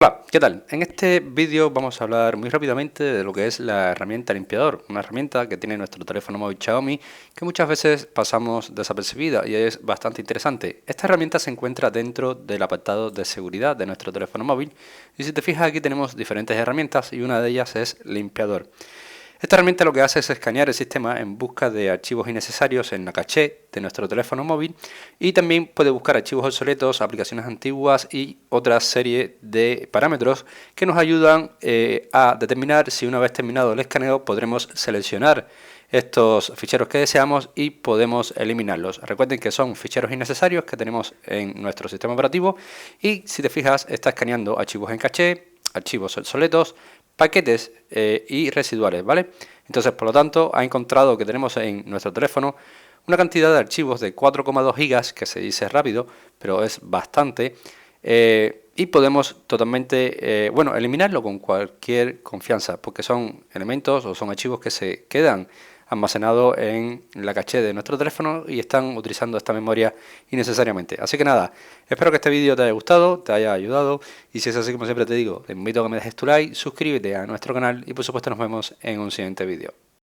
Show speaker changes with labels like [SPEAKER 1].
[SPEAKER 1] Hola, ¿qué tal? En este vídeo vamos a hablar muy rápidamente de lo que es la herramienta limpiador, una herramienta que tiene nuestro teléfono móvil Xiaomi que muchas veces pasamos desapercibida y es bastante interesante. Esta herramienta se encuentra dentro del apartado de seguridad de nuestro teléfono móvil y si te fijas aquí tenemos diferentes herramientas y una de ellas es limpiador. Esta herramienta lo que hace es escanear el sistema en busca de archivos innecesarios en la caché de nuestro teléfono móvil y también puede buscar archivos obsoletos, aplicaciones antiguas y otra serie de parámetros que nos ayudan a determinar si una vez terminado el escaneo podremos seleccionar estos ficheros que deseamos y podemos eliminarlos. Recuerden que son ficheros innecesarios que tenemos en nuestro sistema operativo y si te fijas está escaneando archivos en caché, archivos obsoletos, paquetes y residuales, ¿vale? Entonces, por lo tanto, ha encontrado que tenemos en nuestro teléfono una cantidad de archivos de 4,2 gigas, que se dice rápido, pero es bastante, y podemos totalmente, eliminarlo con cualquier confianza, porque son elementos o son archivos que se quedan almacenados en la caché de nuestro teléfono y están utilizando esta memoria innecesariamente. Así que nada, espero que este vídeo te haya gustado, te haya ayudado y si es así, como siempre te digo, te invito a que me dejes tu like, suscríbete a nuestro canal y por supuesto nos vemos en un siguiente vídeo.